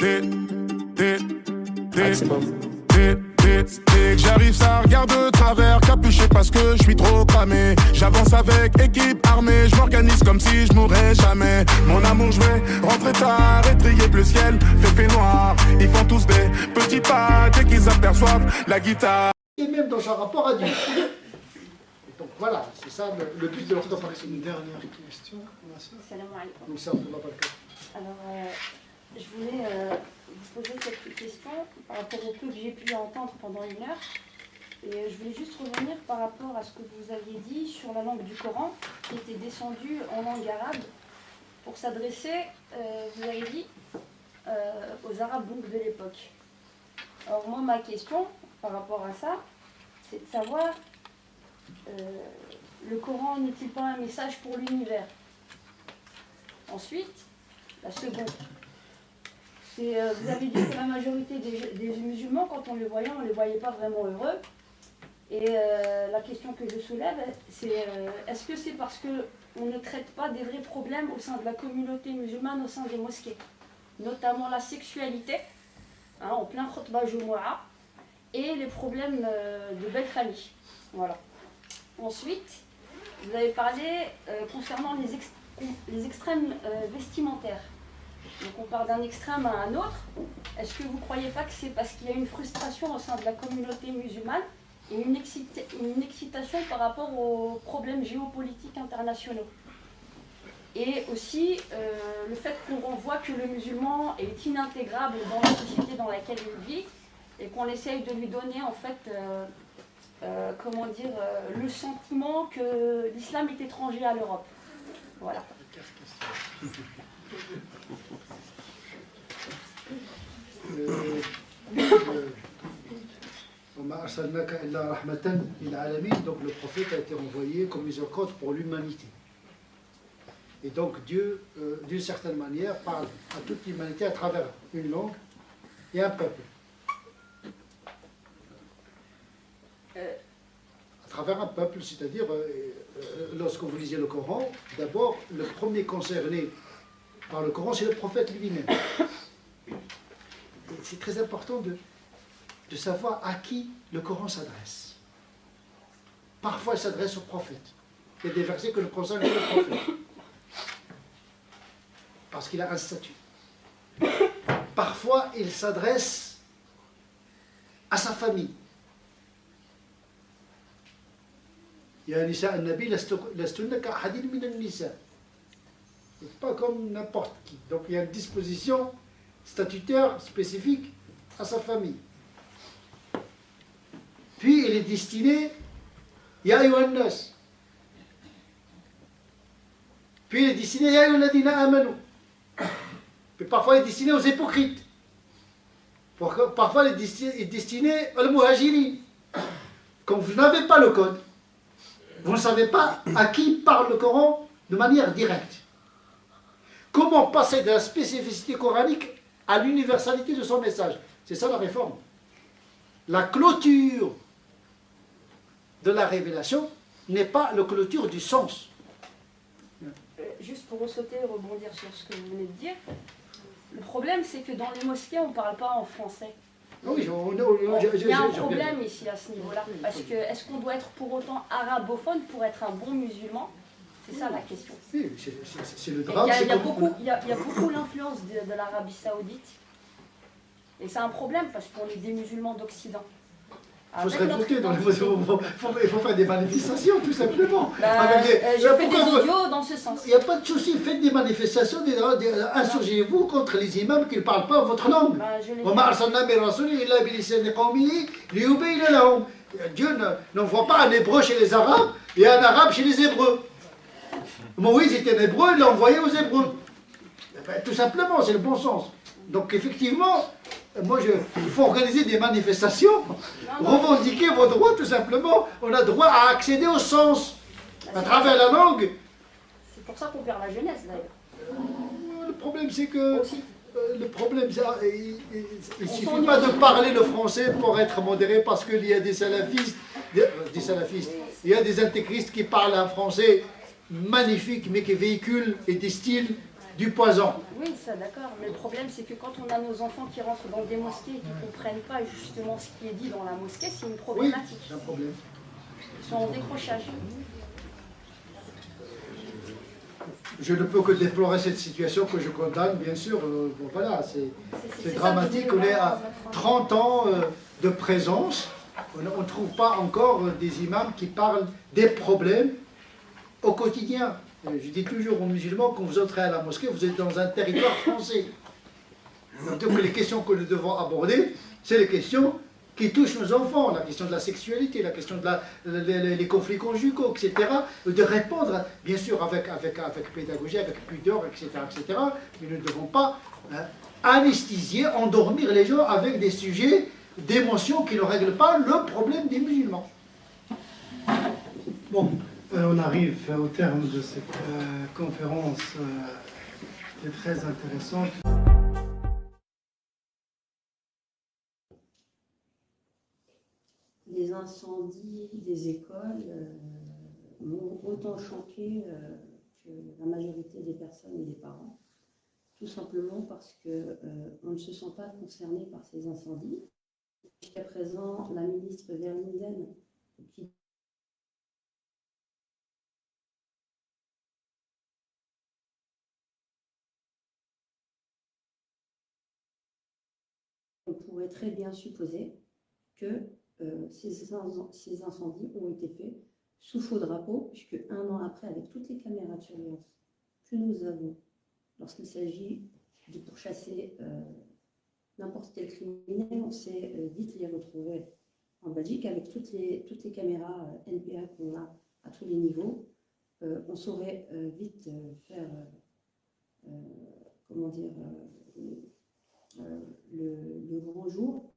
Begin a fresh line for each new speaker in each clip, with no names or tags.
Dès que j'arrive, ça regarde de travers, capuché parce que je suis trop cramé. J'avance avec équipe armée, je m'organise comme si je mourrais jamais. Mon amour, je vais rentrer tard, étrier bleu ciel, fait noir. Ils font tous des petits pas dès qu'ils aperçoivent la guitare.
Et même dans son rapport à Dieu. Et donc voilà, c'est ça le but de l'orthopraxie. Une dernière question.
Salam alaikum. Alors, je voulais vous poser cette question par rapport au peu que j'ai pu entendre pendant une heure. Et je voulais juste revenir par rapport à ce que vous aviez dit sur la langue du Coran, qui était descendue en langue arabe pour s'adresser, vous avez dit, aux Arabes donc de l'époque. Alors moi, ma question par rapport à ça, c'est de savoir, le Coran n'est-il pas un message pour l'univers? Ensuite, la seconde, c'est, vous avez dit que la majorité des musulmans, quand on les voyait, on ne les voyait pas vraiment heureux. Et la question que je soulève, c'est est-ce que c'est parce qu'on ne traite pas des vrais problèmes au sein de la communauté musulmane, au sein des mosquées, notamment la sexualité, hein, en plein khutbah Jumu'ah, et les problèmes de belle famille. Voilà. Ensuite, vous avez parlé concernant les extrêmes vestimentaires. Donc on part d'un extrême à un autre. Est-ce que vous ne croyez pas que c'est parce qu'il y a une frustration au sein de la communauté musulmane et une excitation par rapport aux problèmes géopolitiques internationaux? Et aussi le fait qu'on renvoie que le musulman est inintégrable dans la société dans laquelle il vit et qu'on essaye de lui donner en fait, comment dire, le sentiment que l'islam est étranger à l'Europe. Voilà.
Donc le prophète a été envoyé comme miséricorde pour l'humanité. Et donc Dieu, d'une certaine manière, parle à toute l'humanité à travers une langue et un peuple. À travers un peuple, c'est-à-dire, lorsque vous lisez le Coran, d'abord, le premier concerné par le Coran, c'est le prophète lui-même. C'est très important de savoir à qui le Coran s'adresse. Parfois, il s'adresse au prophète. Il y a des versets que ne concernent que le prophète. Parce qu'il a un statut. Parfois, il s'adresse à sa famille. Ya nisa an-nabi lastunna ka'ahadin min an-nisa. C'est pas comme n'importe qui. Donc il y a une disposition statutaire spécifique à sa famille. Puis il est destiné Ya ayyuhan nas. Puis il est destiné Ya ayyuhal ladhina amanu. Puis parfois il est destiné aux hypocrites. Parfois il est destiné aux muhajirin. Quand vous n'avez pas le code, vous ne savez pas à qui parle le Coran de manière directe. Comment passer de la spécificité coranique à l'universalité de son message? C'est ça la réforme. La clôture de la révélation n'est pas la clôture du sens.
Juste pour sauter et rebondir sur ce que vous venez de dire, le problème c'est que dans les mosquées on ne parle pas en français.
Oui,
il y a un problème ici à ce niveau-là. Parce que est-ce qu'on doit être pour autant arabophone pour être un bon musulman? C'est ça la question.
Oui, c'est le drame.
Il y a beaucoup l'influence de l'Arabie Saoudite. Et c'est un problème parce qu'on est des musulmans d'Occident.
Il faut se révolter dans les musulmans. Il faut faire des manifestations, tout simplement.
Je fais des vidéos dans ce sens.
Il n'y a pas de souci, faites des manifestations, insurgez-vous contre les imams qui ne parlent pas votre langue. Dieu n'envoie pas un hébreu chez les arabes et un arabe chez les hébreux. Moïse était un hébreu, il l'a envoyé aux hébreux. Tout simplement, c'est le bon sens. Donc effectivement, il faut organiser des manifestations, revendiquer vos droits tout simplement. On a droit à accéder au sens à travers la langue.
C'est pour ça qu'on perd la jeunesse d'ailleurs.
Le problème c'est que... Le problème, il ne suffit pas de parler le français pour être modéré parce qu'il y a des salafistes, il y a des intégristes qui parlent un français magnifique mais qui véhiculent et distillent du poison.
Oui, ça d'accord. Mais le problème, c'est que quand on a nos enfants qui rentrent dans des mosquées et qui ne comprennent pas justement ce qui est dit dans la mosquée, c'est une
Oui,
problématique.
c'est un problème.
Ils sont en décrochage.
Je ne peux que déplorer cette situation que je condamne, bien sûr. Bon, voilà, c'est dramatique. On est à 30 ans de présence. On ne trouve pas encore des imams qui parlent des problèmes au quotidien. Je dis toujours aux musulmans, quand vous entrez à la mosquée, vous êtes dans un territoire français. Donc les questions que nous devons aborder, c'est les questions qui touchent nos enfants, la question de la sexualité, la question de les conflits conjugaux, etc. De répondre, bien sûr, avec pédagogie, avec pudeur, etc., etc. Mais nous ne devons pas anesthésier, endormir les gens avec des sujets d'émotion qui ne règlent pas le problème des musulmans.
Bon, on arrive au terme de cette conférence qui est très intéressante.
Les incendies des écoles m'ont autant choqué que la majorité des personnes et des parents, tout simplement parce qu'on ne se sent pas concerné par ces incendies. Jusqu'à présent, la ministre Verlinden, qui on pourrait très bien supposer que ces incendies ont été faits sous faux drapeau, puisque un an après, avec toutes les caméras de surveillance que nous avons, lorsqu'il s'agit de pourchasser n'importe quel criminel, on sait vite les retrouver en Belgique, avec toutes les caméras NPA qu'on a à tous les niveaux, on saurait vite faire, comment dire, le grand jour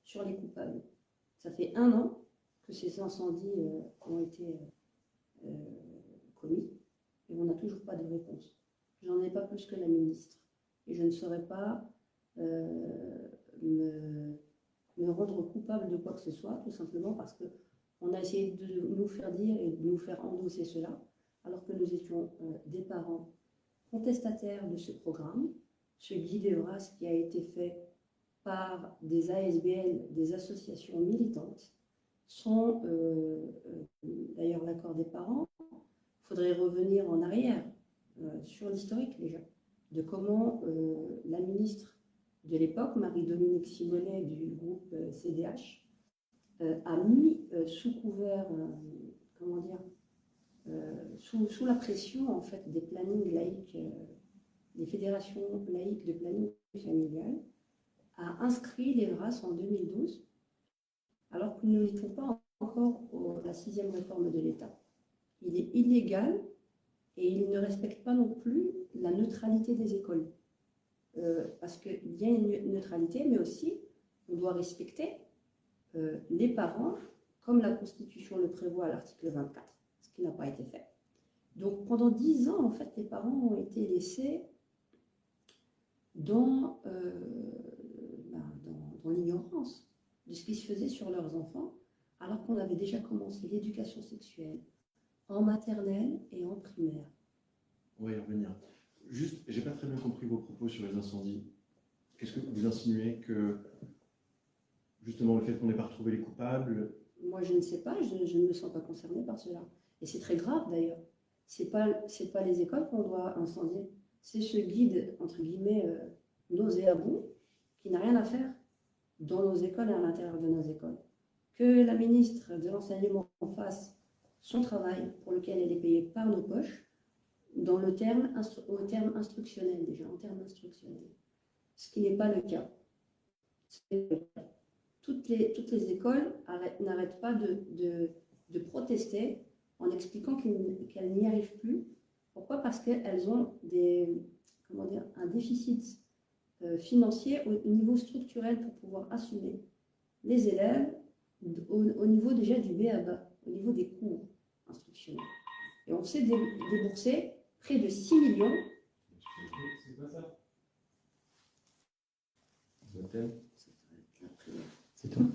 sur les coupables. Ça fait un an que ces incendies ont été commis et on n'a toujours pas de réponse. J'en ai pas plus que la ministre et je ne saurais pas me rendre coupable de quoi que ce soit, tout simplement parce qu'on a essayé de nous faire dire et de nous faire endosser cela, alors que nous étions des parents contestataires de ce programme, ce guide Evras qui a été fait par des ASBL, des associations militantes, sans d'ailleurs l'accord des parents. Il faudrait revenir en arrière sur l'historique déjà, de comment la ministre de l'époque, Marie-Dominique Simonet du groupe CDH, a mis sous couvert, comment dire, sous la pression en fait des plannings laïques, des fédérations laïques de planning familial, a inscrit les VRAS en 2012, alors que nous n'étions pas encore à la 6e réforme de l'État. Il est illégal et il ne respecte pas non plus la neutralité des écoles. Parce qu'il y a une neutralité, mais aussi on doit respecter les parents, comme la Constitution le prévoit à l'article 24, ce qui n'a pas été fait. Donc pendant 10 ans, en fait, les parents ont été laissés dans l'ignorance de ce qui se faisait sur leurs enfants, alors qu'on avait déjà commencé l'éducation sexuelle en maternelle et en primaire.
On va y revenir. Juste, j'ai pas très bien compris vos propos sur les incendies. Qu'est-ce que vous insinuez que, justement, le fait qu'on n'ait pas retrouvé les coupables...
Moi, je ne sais pas, je ne me sens pas concernée par cela. Et c'est très grave, d'ailleurs. C'est pas les écoles qu'on doit incendier. C'est ce guide, entre guillemets, nauséabond, qui n'a rien à faire dans nos écoles et à l'intérieur de nos écoles. Que la ministre de l'Enseignement fasse son travail pour lequel elle est payée par nos poches, dans au terme instructionnel déjà, en termes instructionnels. Ce qui n'est pas le cas. Toutes les écoles n'arrêtent pas de protester en expliquant qu'elles n'y arrivent plus. Pourquoi? Parce qu'elles ont un déficit financier au niveau structurel pour pouvoir assumer les élèves au niveau déjà du B.A.B.A., au niveau des cours instructionnels. Et on s'est déboursé près de 6 millions.
C'est quoi ça? C'est tout.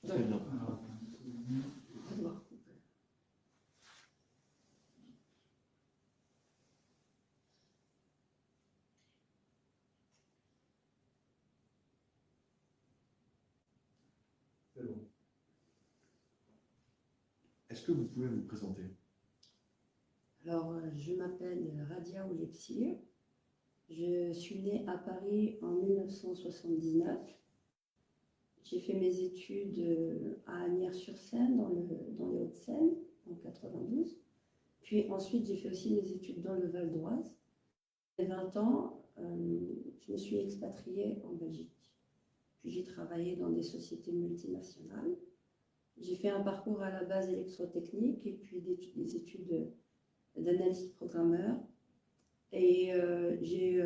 Très bien.
Est-ce que vous pouvez vous présenter?
Alors, je m'appelle Radia Oulepsir. Je suis née à Paris en 1979. J'ai fait mes études à Agnières-sur-Seine, dans les Hauts-de-Seine, en 92. Puis ensuite, j'ai fait aussi mes études dans le Val d'Oise. À 20 ans, je me suis expatriée en Belgique. Puis j'ai travaillé dans des sociétés multinationales. J'ai fait un parcours à la base électrotechnique et puis des études d'analyste programmeur. Et j'ai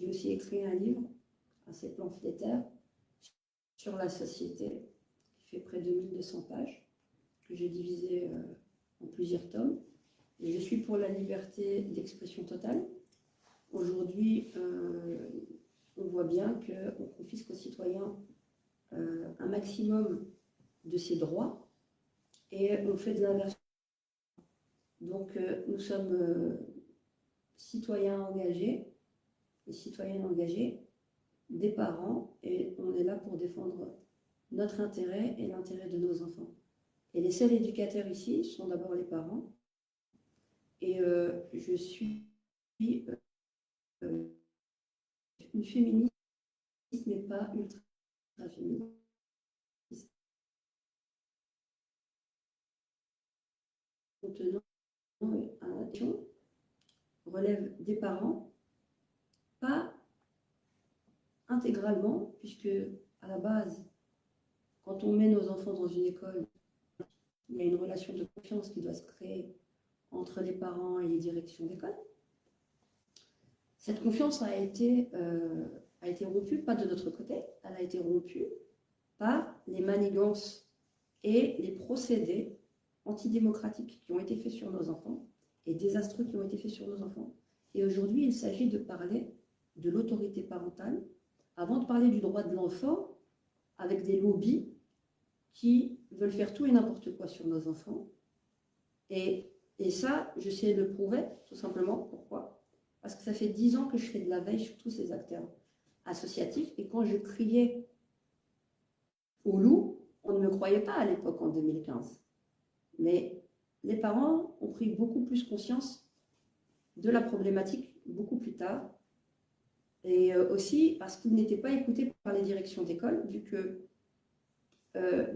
aussi écrit un livre assez pamphlétaire sur la société qui fait près de 1200 pages, que j'ai divisé en plusieurs tomes. Et je suis pour la liberté d'expression totale. Aujourd'hui, on voit bien qu'on confisque aux citoyens un maximum de ses droits et on fait de l'inversion. Donc, nous sommes citoyens engagés et citoyennes engagées, des parents, et on est là pour défendre notre intérêt et l'intérêt de nos enfants. Et les seuls éducateurs ici sont d'abord les parents. Et je suis une féministe, mais pas ultra féministe. Contenant un action relève des parents, pas intégralement, puisque à la base, quand on met nos enfants dans une école, il y a une relation de confiance qui doit se créer entre les parents et les directions d'école. Cette confiance a été rompue, pas de notre côté, elle a été rompue par les manigances et les procédés antidémocratiques qui ont été faits sur nos enfants et désastreux qui ont été faits sur nos enfants. Et aujourd'hui, il s'agit de parler de l'autorité parentale avant de parler du droit de l'enfant avec des lobbies qui veulent faire tout et n'importe quoi sur nos enfants. Et ça, je sais le prouver, tout simplement. Pourquoi? Parce que ça fait 10 ans que je fais de la veille sur tous ces acteurs associatifs. Et quand je criais au loup, on ne me croyait pas à l'époque, en 2015. Mais les parents ont pris beaucoup plus conscience de la problématique beaucoup plus tard. Et aussi parce qu'ils n'étaient pas écoutés par les directions d'école, vu que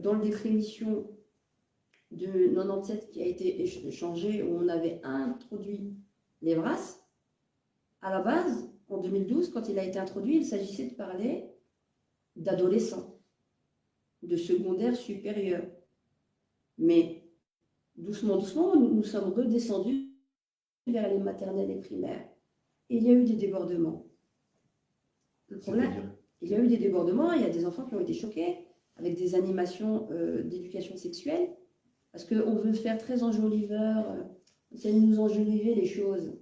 dans le décret mission de 97 qui a été changé, où on avait introduit les brasses, à la base, en 2012, quand il a été introduit, il s'agissait de parler d'adolescents, de secondaire supérieur. Mais doucement, doucement, nous sommes redescendus vers les maternelles et primaires. Et il y a eu des débordements. Le problème, il y a eu des débordements, il y a des enfants qui ont été choqués avec des animations d'éducation sexuelle, parce qu'on veut faire très enjoliveur, c'est de nous enjoliver les choses,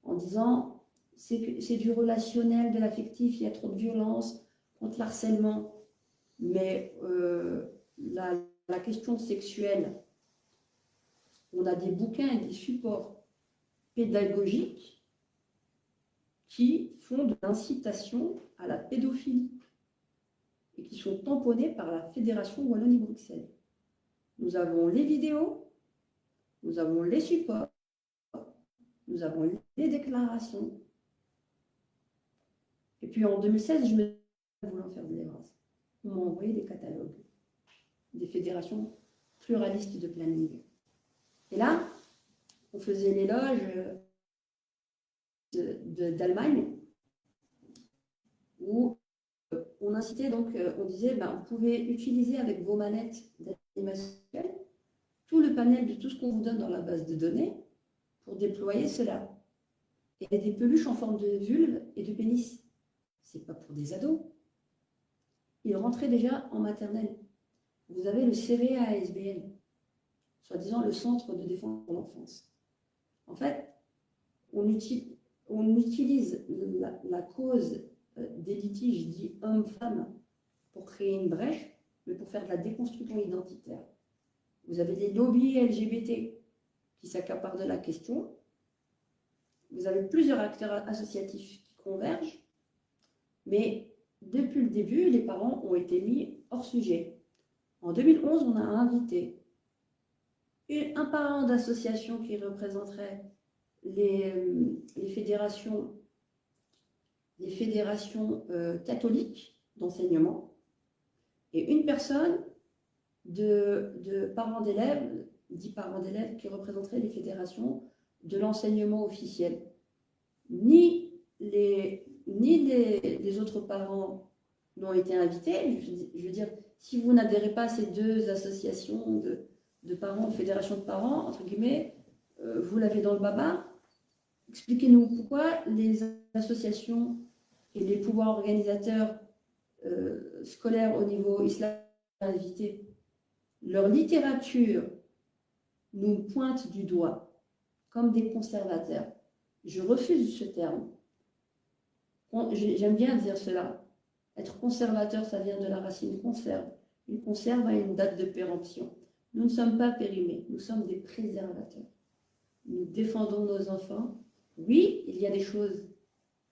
en disant c'est du relationnel, de l'affectif, il y a trop de violence contre l'harcèlement. Mais la question sexuelle, on a des bouquins et des supports pédagogiques qui font de l'incitation à la pédophilie et qui sont tamponnés par la Fédération Wallonie-Bruxelles. Nous avons les vidéos, nous avons les supports, nous avons les déclarations. Et puis en 2016, je me voulant faire de l'errance. On m'a envoyé des catalogues des fédérations pluralistes de planning. Et là, on faisait l'éloge d'Allemagne, où on incitait, donc on disait, vous pouvez utiliser avec vos manettes d'animation tout le panel de tout ce qu'on vous donne dans la base de données pour déployer cela. Et il y a des peluches en forme de vulve et de pénis. C'est pas pour des ados. Ils rentraient déjà en maternelle. Vous avez le CVASBL, soi-disant le Centre de défense pour l'enfance. En fait, on utilise la cause des litiges dits hommes-femmes pour créer une brèche, mais pour faire de la déconstruction identitaire. Vous avez des lobbies LGBT qui s'accaparent de la question. Vous avez plusieurs acteurs associatifs qui convergent, mais depuis le début, les parents ont été mis hors sujet. En 2011, on a invité un parent d'association qui représenterait les fédérations catholiques d'enseignement, et une personne de parents d'élèves, 10 parents d'élèves qui représenteraient les fédérations de l'enseignement officiel. Ni les autres parents n'ont été invités. Je veux dire, si vous n'adhérez pas à ces deux associations de parents, fédérations de parents, entre guillemets, vous l'avez dans le baba. Expliquez-nous pourquoi les associations et les pouvoirs organisateurs scolaires au niveau islamique invités. Leur littérature nous pointe du doigt comme des conservateurs. Je refuse ce terme. J'aime bien dire cela. Être conservateur, ça vient de la racine conserve. Une conserve a une date de péremption. Nous ne sommes pas périmés, nous sommes des préservateurs. Nous défendons nos enfants. Oui, il y a des choses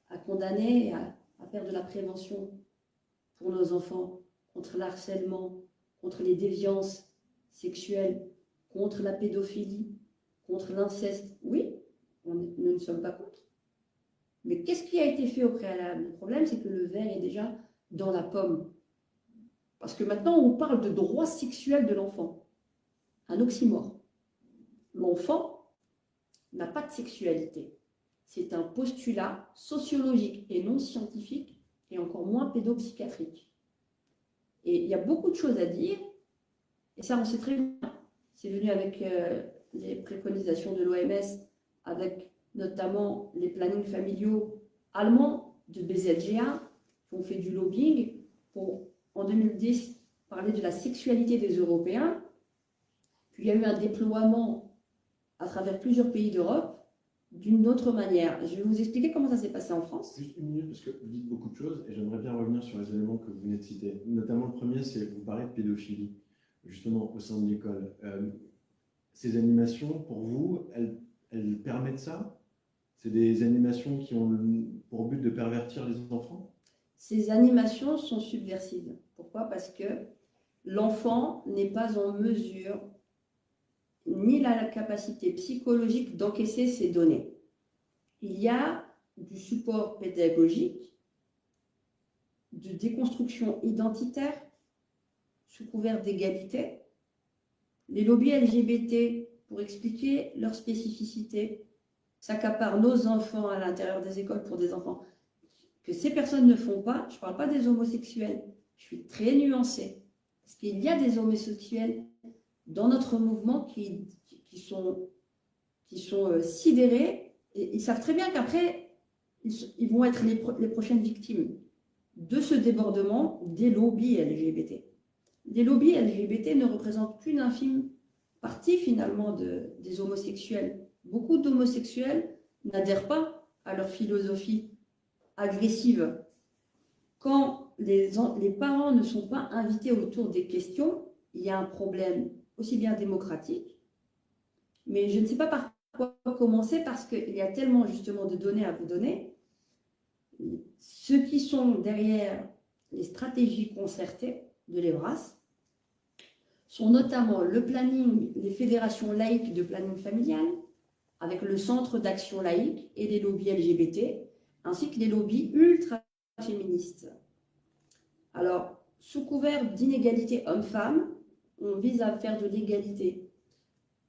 à condamner, à faire de la prévention pour nos enfants, contre l'harcèlement, contre les déviances sexuelles, contre la pédophilie, contre l'inceste. Oui, nous ne sommes pas contre. Mais qu'est-ce qui a été fait au préalable? Le problème, c'est que le verre est déjà dans la pomme. Parce que maintenant, on parle de droit sexuel de l'enfant. Un oxymore. L'enfant n'a pas de sexualité. C'est un postulat sociologique et non scientifique, et encore moins pédopsychiatrique. Et il y a beaucoup de choses à dire, et ça, on sait très bien. C'est venu avec les préconisations de l'OMS, avec notamment les plannings familiaux allemands de BZGA, qui ont fait du lobbying pour, en 2010, parler de la sexualité des Européens. Puis il y a eu un déploiement à travers plusieurs pays d'Europe d'une autre manière. Je vais vous expliquer comment ça s'est passé en France.
Juste une minute, parce que vous dites beaucoup de choses, et j'aimerais bien revenir sur les éléments que vous venez de citer. Notamment le premier, c'est que vous parlez de pédophilie, justement au sein de l'école. Ces animations, pour vous, elles permettent ça? C'est des animations qui ont pour but de pervertir les enfants?
Ces animations sont subversives. Pourquoi? Parce que l'enfant n'est pas en mesure ni la capacité psychologique d'encaisser ces données. Il y a du support pédagogique, de déconstruction identitaire, sous couvert d'égalité. Les lobbies LGBT, pour expliquer leur spécificité, s'accaparent nos enfants à l'intérieur des écoles pour des enfants que ces personnes ne font pas. Je ne parle pas des homosexuels, je suis très nuancée. Parce qu'il y a des homosexuels dans notre mouvement qui sont sidérés, et ils savent très bien qu'après, ils vont être les prochaines victimes de ce débordement des lobbies LGBT. Les lobbies LGBT ne représentent qu'une infime partie finalement des homosexuels. Beaucoup d'homosexuels n'adhèrent pas à leur philosophie agressive. Quand les parents ne sont pas invités autour des questions, il y a un problème aussi bien démocratique, mais je ne sais pas par quoi commencer parce qu'il y a tellement justement de données à vous donner. Ceux qui sont derrière les stratégies concertées de l'EBRAS sont notamment le planning, les fédérations laïques de planning familial, avec le Centre d'action laïque et les lobbies LGBT, ainsi que les lobbies ultra-féministes. Alors, sous couvert d'inégalité homme-femme, on vise à faire de l'égalité.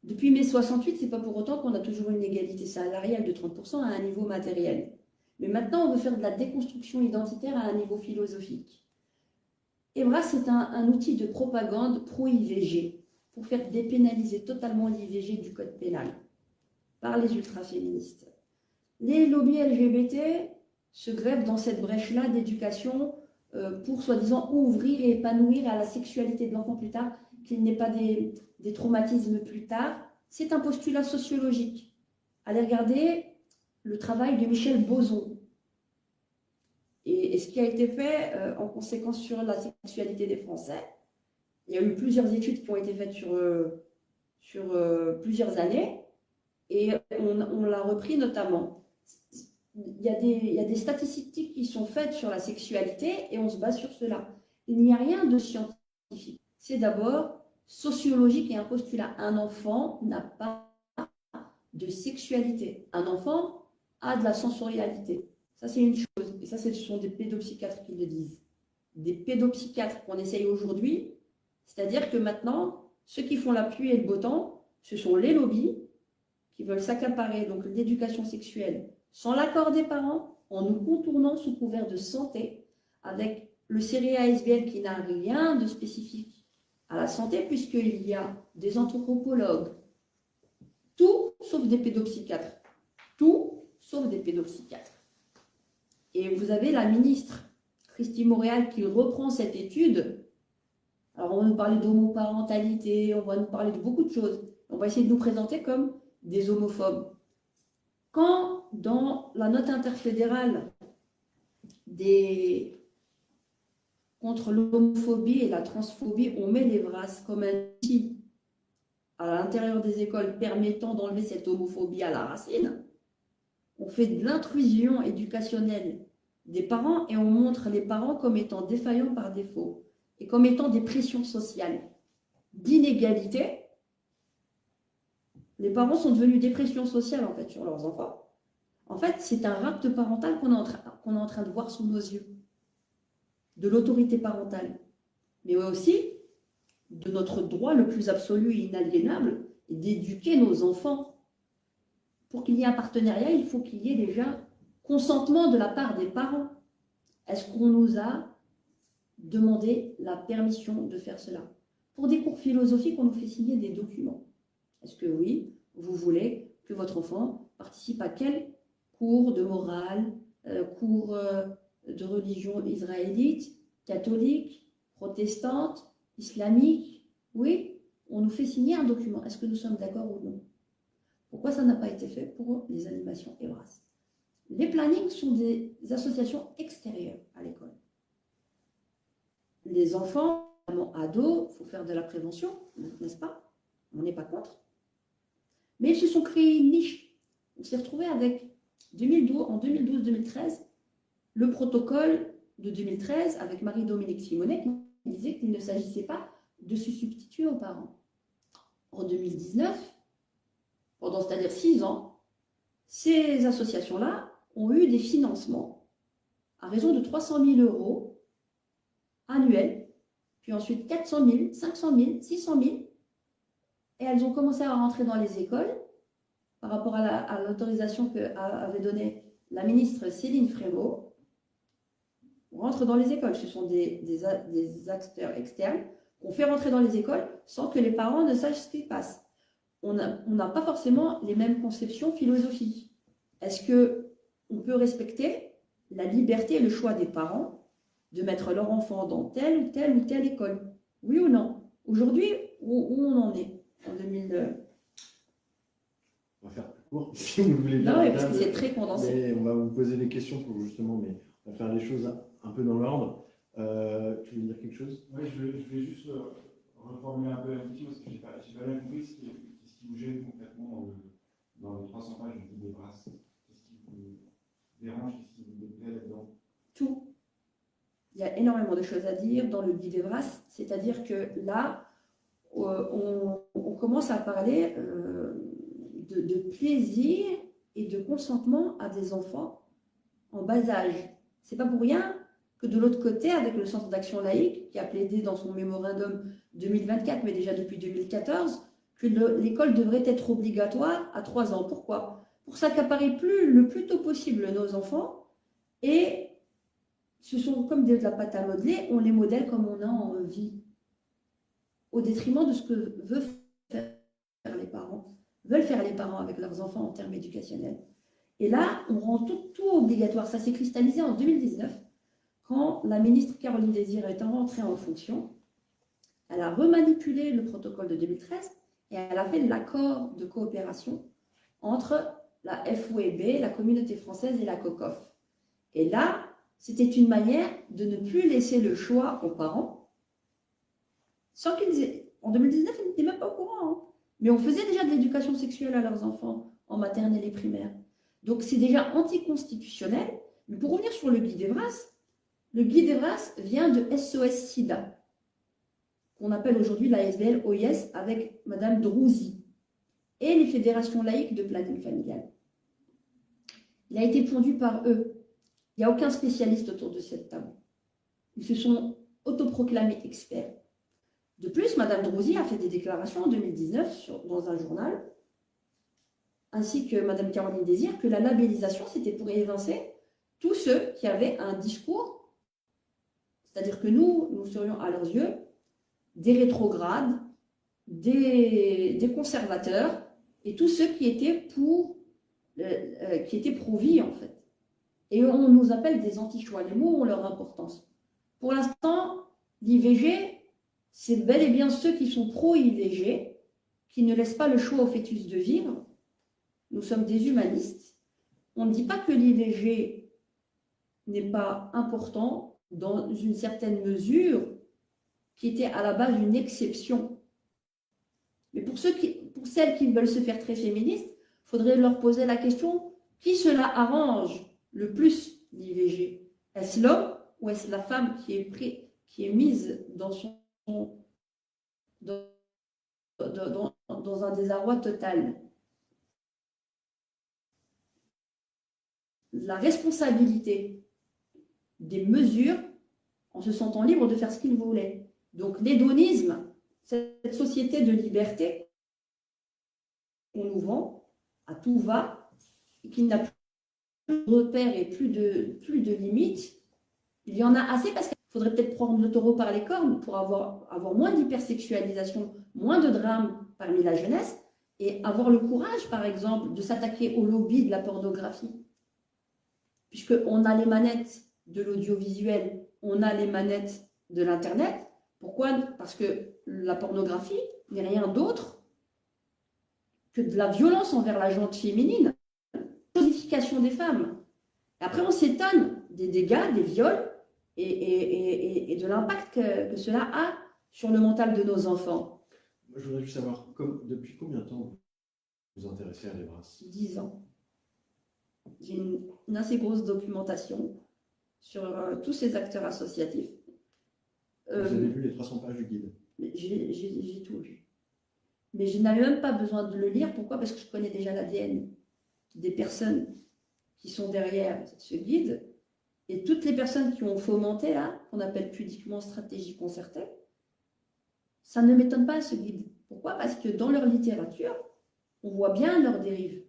Depuis mai 68, ce n'est pas pour autant qu'on a toujours une égalité salariale de 30% à un niveau matériel. Mais maintenant, on veut faire de la déconstruction identitaire à un niveau philosophique. EBRAS, c'est un outil de propagande pro-IVG pour faire dépénaliser totalement l'IVG du code pénal par les ultra-féministes. Les lobbies LGBT se greffent dans cette brèche-là d'éducation pour soi-disant ouvrir et épanouir à la sexualité de l'enfant plus tard, qu'il n'ait pas des traumatismes plus tard. C'est un postulat sociologique. Allez regarder le travail de Michel Boson et ce qui a été fait en conséquence sur la sexualité des Français. Il y a eu plusieurs études qui ont été faites sur plusieurs années et on l'a repris notamment. Il y a des statistiques qui sont faites sur la sexualité et on se base sur cela. Il n'y a rien de scientifique. C'est d'abord sociologique et un postulat. Un enfant n'a pas de sexualité. Un enfant a de la sensorialité. Ça, c'est une chose. Et ça, ce sont des pédopsychiatres qui le disent. Des pédopsychiatres qu'on essaye aujourd'hui. C'est-à-dire que maintenant, ceux qui font la pluie et le beau temps, ce sont les lobbies qui veulent s'accaparer donc l'éducation sexuelle sans l'accord des parents, en nous contournant sous couvert de santé, avec le série ASBL qui n'a rien de spécifique à la santé, puisqu'il y a des anthropologues, tout sauf des pédopsychiatres. Tout sauf des pédopsychiatres. Et vous avez la ministre, Christine Montréal, qui reprend cette étude. Alors, on va nous parler d'homoparentalité, on va nous parler de beaucoup de choses. On va essayer de nous présenter comme des homophobes. Quand, dans la note interfédérale contre l'homophobie et la transphobie, on met les VRAS comme un outil à l'intérieur des écoles permettant d'enlever cette homophobie à la racine, on fait de l'intrusion éducationnelle des parents et on montre les parents comme étant défaillants par défaut et comme étant des pressions sociales d'inégalité. Les parents sont devenus des pressions sociales en fait sur leurs enfants. En fait, c'est un rapt parental qu'on est en train de voir sous nos yeux, de l'autorité parentale, mais aussi de notre droit le plus absolu et inaliénable d'éduquer nos enfants. Pour qu'il y ait un partenariat, il faut qu'il y ait déjà consentement de la part des parents. Est-ce qu'on nous a demandé la permission de faire cela? Pour des cours philosophiques, on nous fait signer des documents. Est-ce que oui, vous voulez que votre enfant participe à quel cours de morale, cours de religion israélite, catholique, protestante, islamique? Oui, on nous fait signer un document. Est-ce que nous sommes d'accord ou non? Pourquoi ça n'a pas été fait pour les animations EBRAS? Les plannings sont des associations extérieures à l'école. Les enfants, notamment ados, il faut faire de la prévention, n'est-ce pas? On n'est pas contre. Mais ils se sont créés une niche. On s'est retrouvé avec en 2012-2013, le protocole de 2013 avec Marie-Dominique Simonet qui disait qu'il ne s'agissait pas de se substituer aux parents. En 2019, c'est-à-dire 6 ans, ces associations-là ont eu des financements à raison de 300 000 € annuels, puis ensuite 400 000, 500 000, 600 000, et elles ont commencé à rentrer dans les écoles par rapport à l'autorisation qu'avait donnée la ministre Céline Frémaux. On rentre dans les écoles, ce sont des acteurs externes qu'on fait rentrer dans les écoles sans que les parents ne sachent ce qui se passe. On n'a pas forcément les mêmes conceptions philosophiques. Est-ce qu'on peut respecter la liberté et le choix des parents de mettre leur enfant dans telle ou telle ou telle école? Oui ou non? Aujourd'hui, où on en est en 2000
On va faire plus court, si vous voulez bien.
Non, parce que c'est très condensé.
Mais on va vous poser des questions pour justement, mais on va faire les choses un peu dans l'ordre. Tu veux dire quelque chose?
Oui, je vais juste reformuler un peu la question parce que je n'ai pas bien compris ce qui vous gêne concrètement dans les 300 pages du guide EBRAS. Qu'est-ce qui vous dérange, qu'est-ce qui vous déplaît là-dedans?
Tout. Il y a énormément de choses à dire dans le guide EBRAS, c'est-à-dire que là, on commence à parler de plaisir et de consentement à des enfants en bas âge. C'est pas pour rien que de l'autre côté, avec le Centre d'action laïque, qui a plaidé dans son mémorandum 2024, mais déjà depuis 2014, que l'école devrait être obligatoire à 3 ans. Pourquoi? Pour s'accaparer le plus tôt possible nos enfants, et ce sont comme de la pâte à modeler, on les modèle comme on a envie, au détriment de ce que veulent faire les parents avec leurs enfants en termes éducationnels. Et là, on rend tout obligatoire. Ça s'est cristallisé en 2019, quand la ministre Caroline Désir est rentrée en fonction. Elle a remanipulé le protocole de 2013 et elle a fait l'accord de coopération entre la FOEB, la communauté française et la COCOF. Et là, c'était une manière de ne plus laisser le choix aux parents, sans qu'ils aient... En 2019, ils n'étaient même pas au courant, hein. Mais on faisait déjà de l'éducation sexuelle à leurs enfants en maternelle et primaire. Donc c'est déjà anticonstitutionnel. Mais pour revenir sur le guide EBRAS vient de SOS SIDA. qu'on appelle aujourd'hui l'ASBL OIS avec Madame Drouzi et les fédérations laïques de planning familial. Il a été pondu par eux. Il n'y a aucun spécialiste autour de cette table. Ils se sont autoproclamés experts. De plus, Madame Drouzi a fait des déclarations en 2019 dans un journal, ainsi que Madame Caroline Désir, que la labellisation, c'était pour évincer tous ceux qui avaient un discours, c'est-à-dire que nous serions à leurs yeux des rétrogrades, des conservateurs, et tous ceux qui étaient pro-vie, en fait. Et on nous appelle des anti-choix. Les mots ont leur importance. Pour l'instant, l'IVG, c'est bel et bien ceux qui sont pro-IVG, qui ne laissent pas le choix au fœtus de vivre. Nous sommes des humanistes. On ne dit pas que l'IVG n'est pas important dans une certaine mesure qui était à la base une exception. Mais pour celles qui veulent se faire très féministes, il faudrait leur poser la question, qui cela arrange le plus l'IVG? Est-ce l'homme ou est-ce la femme qui est mise dans un désarroi total? La responsabilité des mesures en se sentant libre de faire ce qu'ils voulaient. Donc l'hédonisme, cette société de liberté qu'on nous vend à tout va, et qui n'a plus de repères et plus de limites, il y en a assez parce qu'il faudrait peut-être prendre le taureau par les cornes pour avoir moins d'hypersexualisation, moins de drames parmi la jeunesse, et avoir le courage, par exemple, de s'attaquer au lobby de la pornographie. Puisqu'on a les manettes de l'audiovisuel, on a les manettes de l'Internet. Pourquoi? Parce que la pornographie n'est rien d'autre que de la violence envers la gente féminine, codification des femmes. Et après, on s'étonne des dégâts, des viols et de l'impact que cela a sur le mental de nos enfants.
Moi, je voudrais juste savoir, depuis combien de temps vous vous intéressez à l'EBRAS?
10 ans. J'ai une assez grosse documentation sur tous ces acteurs associatifs.
Vous avez lu les 300 pages du guide?
J'ai tout lu. Mais je n'avais même pas besoin de le lire. Pourquoi? Parce que je connais déjà l'ADN des personnes qui sont derrière ce guide. Et toutes les personnes qui ont fomenté, là, qu'on appelle pudiquement stratégie concertée, ça ne m'étonne pas, ce guide. Pourquoi? Parce que dans leur littérature, on voit bien leurs dérives.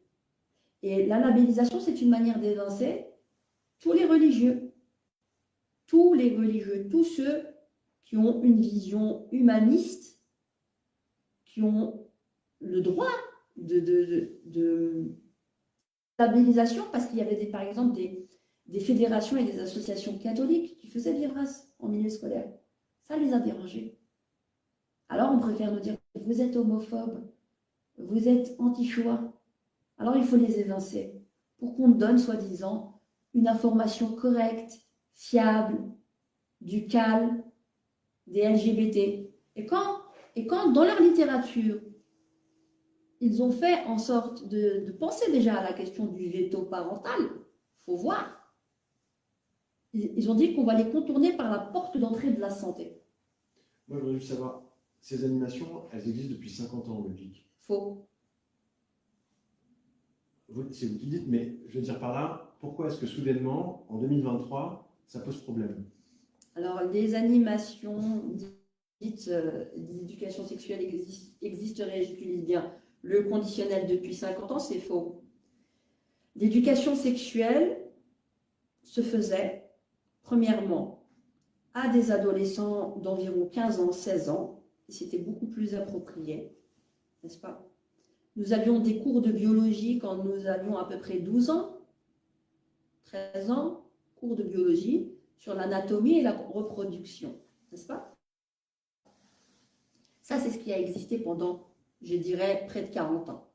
Et la labellisation, c'est une manière d'évincer tous les religieux. Tous les religieux, tous ceux qui ont une vision humaniste, qui ont le droit de labellisation, parce qu'il y avait par exemple des fédérations et des associations catholiques qui faisaient des races en milieu scolaire. Ça les a dérangés. Alors on préfère nous dire, vous êtes homophobe, vous êtes anti-choix. Alors il faut les évincer pour qu'on donne, soi-disant, une information correcte, fiable, du CAL, des LGBT. Et quand dans leur littérature, ils ont fait en sorte de penser déjà à la question du veto parental, il faut voir. Ils ont dit qu'on va les contourner par la porte d'entrée de la santé.
Moi, je voudrais juste savoir, ces animations, elles existent depuis 50 ans en Belgique.
Faux.
C'est vous qui dites, mais je veux dire par là, pourquoi est-ce que soudainement, en 2023, ça pose problème?
Alors, les animations dites d'éducation sexuelle existeraient, j'utilise bien le conditionnel depuis 50 ans, c'est faux. L'éducation sexuelle se faisait, premièrement, à des adolescents d'environ 15 ans, 16 ans, et c'était beaucoup plus approprié, n'est-ce pas? Nous avions des cours de biologie quand nous avions à peu près 12 ans, 13 ans, cours de biologie sur l'anatomie et la reproduction, n'est-ce pas? Ça, c'est ce qui a existé pendant, je dirais, près de 40 ans.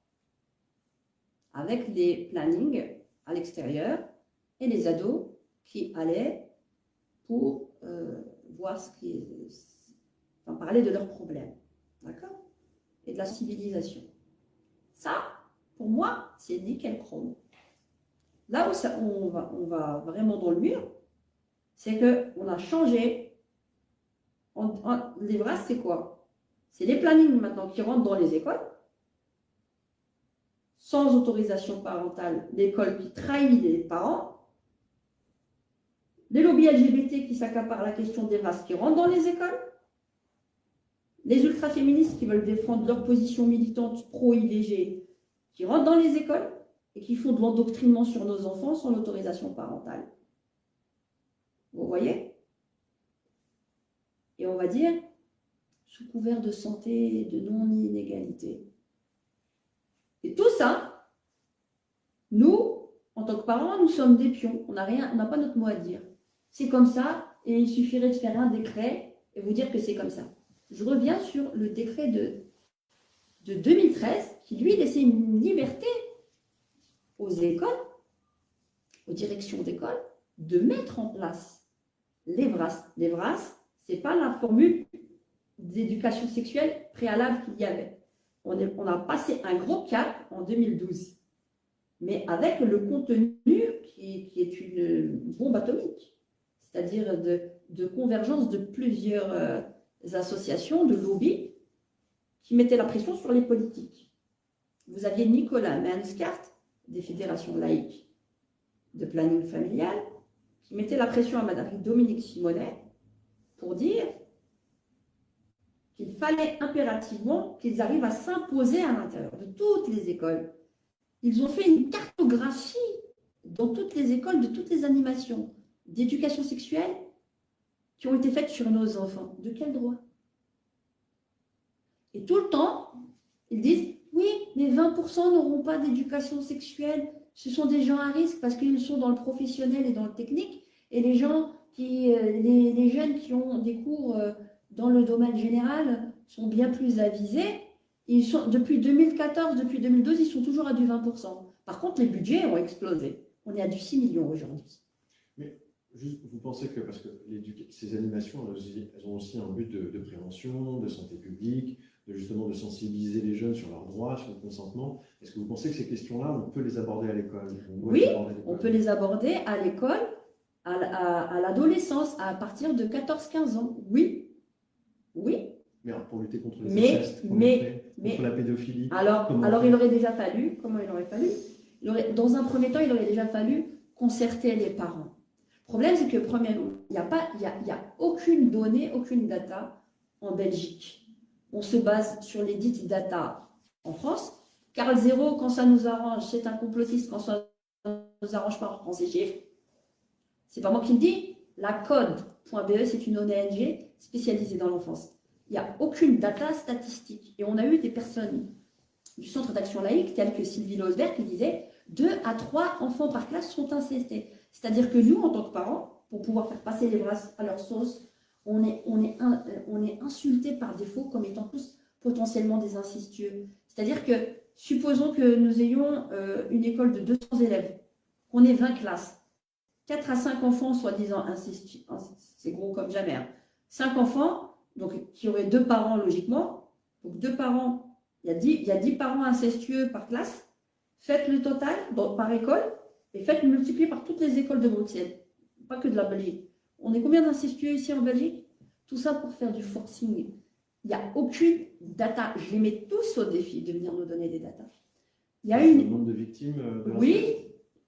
Avec les plannings à l'extérieur et les ados qui allaient pour voir parler de leurs problèmes, d'accord? Et de la civilisation. Ça, pour moi, c'est nickel chrome. Là où on va vraiment dans le mur, c'est qu'on a changé Les VRAS, c'est quoi? C'est les plannings maintenant qui rentrent dans les écoles, sans autorisation parentale, l'école qui trahit les parents, les lobbies LGBT qui s'accaparent la question des VRAS qui rentrent dans les écoles, les ultra-féministes qui veulent défendre leur position militante pro-IVG qui rentrent dans les écoles et qui font de l'endoctrinement sur nos enfants sans l'autorisation parentale. Vous voyez? Et on va dire, sous couvert de santé et de non-inégalité. Et tout ça, nous, en tant que parents, nous sommes des pions. On n'a pas notre mot à dire. C'est comme ça, et il suffirait de faire un décret et vous dire que c'est comme ça. Je reviens sur le décret de 2013 qui, lui, laissait une liberté aux écoles, aux directions d'école, de mettre en place les VRAS. Les VRAS, ce n'est pas la formule d'éducation sexuelle préalable qu'il y avait. On a passé un gros cap en 2012, mais avec le contenu qui est une bombe atomique, c'est-à-dire de convergence de plusieurs associations, de lobbies, qui mettaient la pression sur les politiques. Vous aviez Nicolas Menskart, des fédérations laïques de planning familial, qui mettait la pression à Madame Dominique Simonet pour dire qu'il fallait impérativement qu'ils arrivent à s'imposer à l'intérieur de toutes les écoles. Ils ont fait une cartographie dans toutes les écoles de toutes les animations d'éducation sexuelle qui ont été faites sur nos enfants. De quel droit? Et tout le temps, ils disent « Oui, mais 20% n'auront pas d'éducation sexuelle. Ce sont des gens à risque parce qu'ils sont dans le professionnel et dans le technique. Et les gens les jeunes qui ont des cours dans le domaine général sont bien plus avisés. Depuis 2014, depuis 2012, ils sont toujours à du 20%. Par contre, les budgets ont explosé. On est à du 6 millions aujourd'hui.
Mais juste, vous pensez que, parce que ces animations, elles ont aussi un but de prévention, de santé publique, justement de sensibiliser les jeunes sur leurs droits, sur le consentement. Est-ce que vous pensez que ces questions-là, on peut les aborder à l'école?
Oui, on peut les aborder à l'école, à l'adolescence, à partir de 14-15 ans. Oui, oui.
Mais alors, pour lutter contre les incestes, contre la pédophilie.
Alors il aurait déjà fallu, comment il aurait fallu? Dans un premier temps, il aurait déjà fallu concerter les parents. Le problème, c'est que premièrement, il n'y a aucune donnée, aucune data en Belgique. On se base sur les dites data en France. Carl Zéro, quand ça nous arrange, c'est un complotiste. Quand ça nous arrange pas, on prend ses chiffres. C'est pas moi qui le dis. La Code.be, c'est une ONG spécialisée dans l'enfance. Il n'y a aucune data statistique. Et on a eu des personnes du Centre d'action laïque, telles que Sylvie Losberg, qui disaient 2 à 3 enfants par classe sont incestés. C'est-à-dire que nous, en tant que parents, pour pouvoir faire passer les bras à leur sauce, on est insultés par défaut comme étant tous potentiellement des incestueux. C'est-à-dire que, supposons que nous ayons une école de 200 élèves, qu'on ait 20 classes, 4 à 5 enfants soi-disant incestueux, c'est gros comme jamais, 5 enfants, donc qui auraient 2 parents logiquement, donc 2 parents, il y a 10 parents incestueux par classe, faites le total par école et faites multiplier par toutes les écoles de Bruxelles, pas que de la Belgique. On est combien d'incestueux ici en Belgique? Tout ça pour faire du forcing. Il n'y a aucune data. Je les mets tous au défi de venir nous donner des datas. Il y a
le nombre de victimes de
Oui,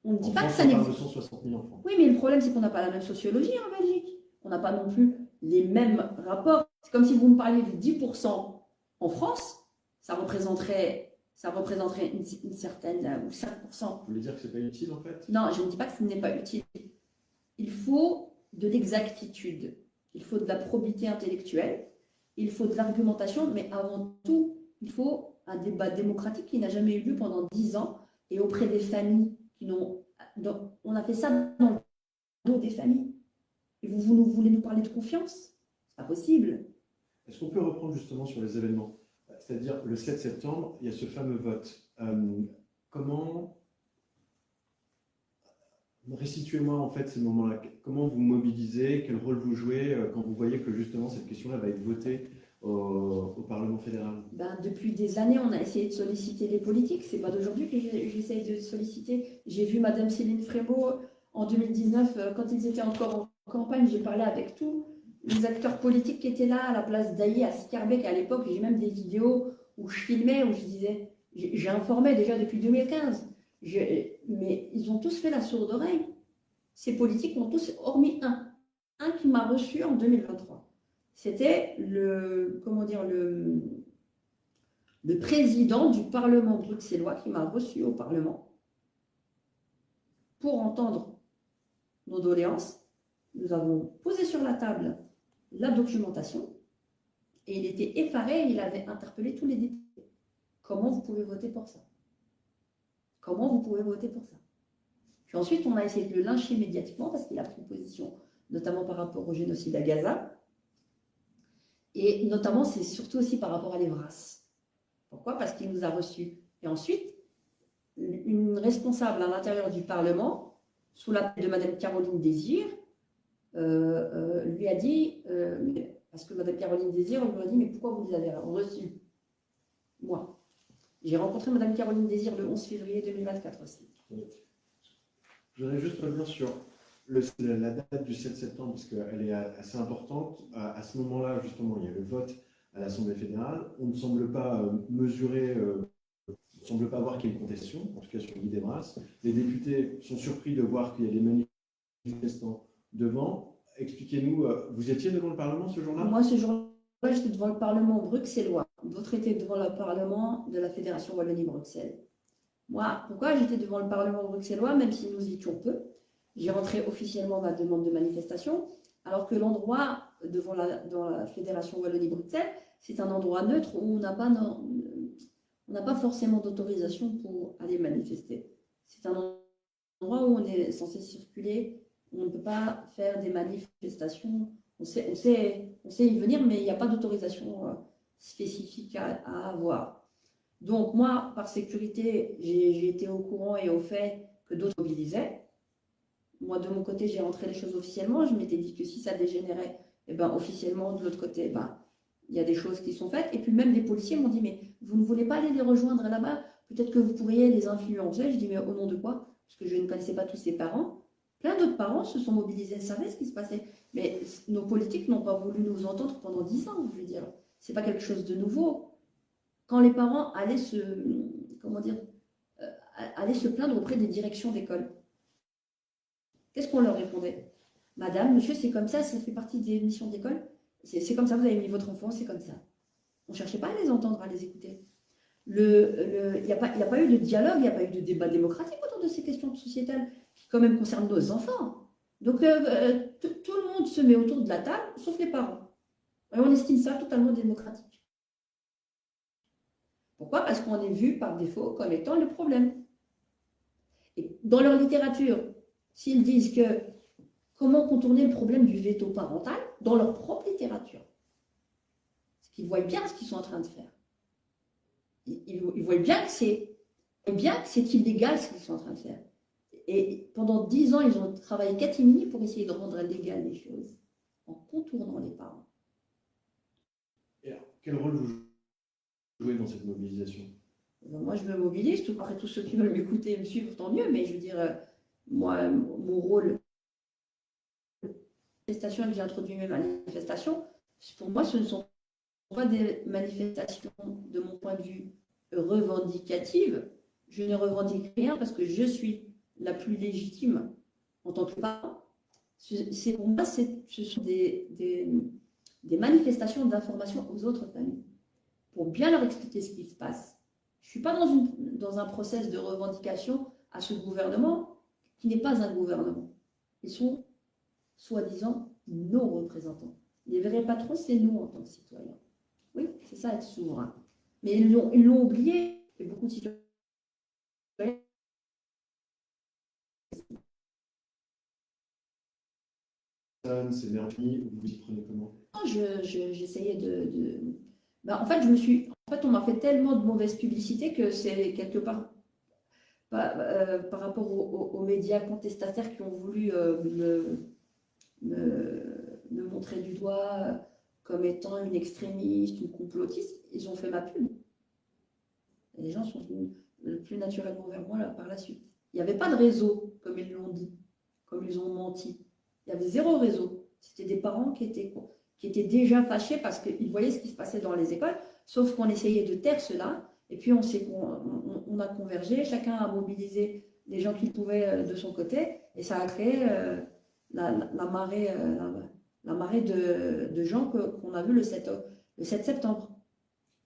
on ne dit pas que ça n'existe.
260 000 enfants.
Oui, mais le problème, c'est qu'on n'a pas la même sociologie en Belgique. On n'a pas non plus les mêmes rapports. C'est comme si vous me parliez de 10% en France, ça représenterait une certaine, ou 5%.
Vous voulez dire que ce n'est pas utile, en fait?
Non, je ne dis pas que ce n'est pas utile. Il faut de l'exactitude, il faut de la probité intellectuelle, il faut de l'argumentation, mais avant tout, il faut un débat démocratique qui n'a jamais eu lieu pendant 10 ans et auprès des familles qui n'ont... On a fait ça dans le dos des familles. Et vous voulez nous parler de confiance? C'est pas possible.
Est-ce qu'on peut reprendre justement sur les événements? C'est-à-dire, le 7 septembre, il y a ce fameux vote. Comment... Restituez-moi en fait ces moments-là. Comment vous mobilisez? Quel rôle vous jouez quand vous voyez que justement cette question-là va être votée au Parlement fédéral?
Depuis des années, on a essayé de solliciter les politiques. C'est pas d'aujourd'hui que j'essaye de solliciter. J'ai vu Madame Céline Frémaux en 2019, quand ils étaient encore en campagne, j'ai parlé avec tous les acteurs politiques qui étaient là à la place d'Aïe à Scarbeck à l'époque. J'ai même des vidéos où je filmais, où je disais, j'ai informé déjà depuis 2015, mais ils ont tous fait la sourde oreille. Ces politiques ont tous, hormis un qui m'a reçu en 2023. C'était comment dire, le président du Parlement bruxellois qui m'a reçu au Parlement pour entendre nos doléances. Nous avons posé sur la table la documentation et il était effaré, il avait interpellé tous les députés. Comment vous pouvez voter pour ça? Comment vous pouvez voter pour ça? Puis ensuite, on a essayé de le lyncher médiatiquement parce qu'il a pris position, notamment par rapport au génocide à Gaza. Et notamment, c'est surtout aussi par rapport à l'Evras. Pourquoi? Parce qu'il nous a reçus. Et ensuite, une responsable à l'intérieur du Parlement, sous l'appel de Mme Caroline Désir, lui a dit, parce que Mme Caroline Désir, on lui a dit, mais pourquoi vous les avez reçus? Moi. J'ai rencontré Mme Caroline Désir le 11 février 2024 aussi.
Je voudrais juste revenir sur la date du 7 septembre, parce qu'elle est assez importante. À ce moment-là, justement, il y a le vote à l'Assemblée fédérale. On ne semble pas mesurer, on ne semble pas voir qu'il y ait une contestation, en tout cas sur Guy Demras. Les députés sont surpris de voir qu'il y a des manifestants devant. Expliquez-nous, vous étiez devant le Parlement ce jour-là?
Moi, ce jour-là, j'étais devant le Parlement bruxellois. D'autres étaient devant le Parlement de la Fédération Wallonie-Bruxelles. Moi, pourquoi j'étais devant le Parlement bruxellois, même si nous étions peu? J'ai rentré officiellement ma demande de manifestation, alors que l'endroit dans la Fédération Wallonie-Bruxelles, c'est un endroit neutre où on n'a pas forcément d'autorisation pour aller manifester. C'est un endroit où on est censé circuler, où on ne peut pas faire des manifestations. On sait y venir, mais il n'y a pas d'autorisation spécifique à avoir. Donc moi, par sécurité, j'ai été au courant et au fait que d'autres mobilisaient. Moi, de mon côté, j'ai rentré les choses officiellement. Je m'étais dit que si ça dégénérait, eh ben, officiellement, de l'autre côté, ben, il y a des choses qui sont faites. Et puis même des policiers m'ont dit, mais vous ne voulez pas aller les rejoindre là-bas? Peut-être que vous pourriez les influencer. Je dis, mais au nom de quoi? Parce que je ne connaissais pas tous ces parents. Plein d'autres parents se sont mobilisés, savaient ce qui se passait. Mais nos politiques n'ont pas voulu nous entendre pendant 10 ans, je veux dire. Ce n'est pas quelque chose de nouveau. Quand les parents allaient allaient se plaindre auprès des directions d'école, qu'est-ce qu'on leur répondait? Madame, monsieur, c'est comme ça fait partie des missions d'école. C'est comme ça, vous avez mis votre enfant, c'est comme ça. On ne cherchait pas à les entendre, à les écouter. Il n'y a pas eu de dialogue, il n'y a pas eu de débat démocratique autour de ces questions sociétales qui quand même concernent nos enfants. Donc tout le monde se met autour de la table, sauf les parents. Et on estime ça totalement démocratique. Pourquoi? Parce qu'on est vu par défaut comme étant le problème. Et dans leur littérature, s'ils disent que comment contourner le problème du veto parental, dans leur propre littérature, parce qu'ils voient bien ce qu'ils sont en train de faire. Ils voient bien que c'est illégal ce qu'ils sont en train de faire. Et pendant 10 ans, ils ont travaillé catimini pour essayer de rendre légales les choses, en contournant les parents.
Et alors, quel rôle vous jouez dans cette mobilisation?
Moi, je me mobilise, après tous ceux qui veulent m'écouter et me suivre, tant mieux, mais je veux dire, moi, mon rôle, manifestation que j'ai introduit mes manifestations, pour moi, ce ne sont pas des manifestations, de mon point de vue, revendicatives. Je ne revendique rien parce que je suis la plus légitime en tant que parent. Pour moi, ce sont des manifestations d'information aux autres familles, pour bien leur expliquer ce qui se passe. Je ne suis pas dans un process de revendication à ce gouvernement qui n'est pas un gouvernement. Ils sont, soi-disant, nos représentants. Les vrais patrons, c'est nous en tant que citoyens. Oui, c'est ça être souverain. Mais ils l'ont oublié, et beaucoup de citoyens.
C'est merveilleux, vous y prenez comment?
J'essayais en fait, on m'a fait tellement de mauvaise publicité que c'est quelque part par rapport aux médias contestataires qui ont voulu me montrer du doigt comme étant une extrémiste, une complotiste, ils ont fait ma pub. Et les gens sont venus plus naturellement vers moi par la suite. Il n'y avait pas de réseau, comme ils l'ont dit, comme ils ont menti. Il y avait 0 réseau. C'était des parents qui étaient déjà fâchés parce qu'ils voyaient ce qui se passait dans les écoles, sauf qu'on essayait de taire cela. Et puis on a convergé, chacun a mobilisé les gens qu'il pouvait de son côté, et ça a créé la marée de gens qu'on a vu le 7 septembre.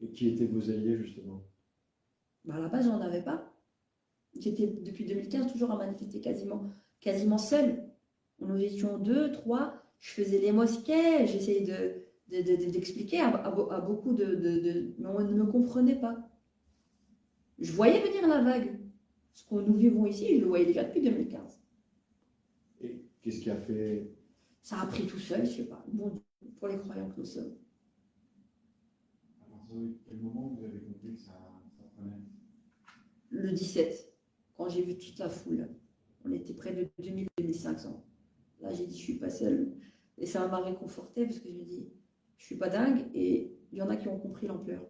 Et qui étaient vos alliés, justement?
À la base, j'en avais pas. J'étais depuis 2015 toujours à manifester quasiment seule. Nous étions 2, 3, je faisais les mosquées, j'essayais d'expliquer à beaucoup mais on ne me comprenait pas. Je voyais venir la vague. Ce que nous vivons ici, je le voyais déjà depuis 2015.
Et qu'est-ce qui a fait?
Ça a pris tout seul, je sais pas. Bon, pour les croyants que nous sommes.
À partir de quel moment vous avez compris que ça prenait?
Le 17, quand j'ai vu toute la foule. On était près de 2000-2500. Là, j'ai dit, je suis pas seule. Et ça m'a réconfortée parce que je me dis, je suis pas dingue. Et il y en a qui ont compris l'ampleur.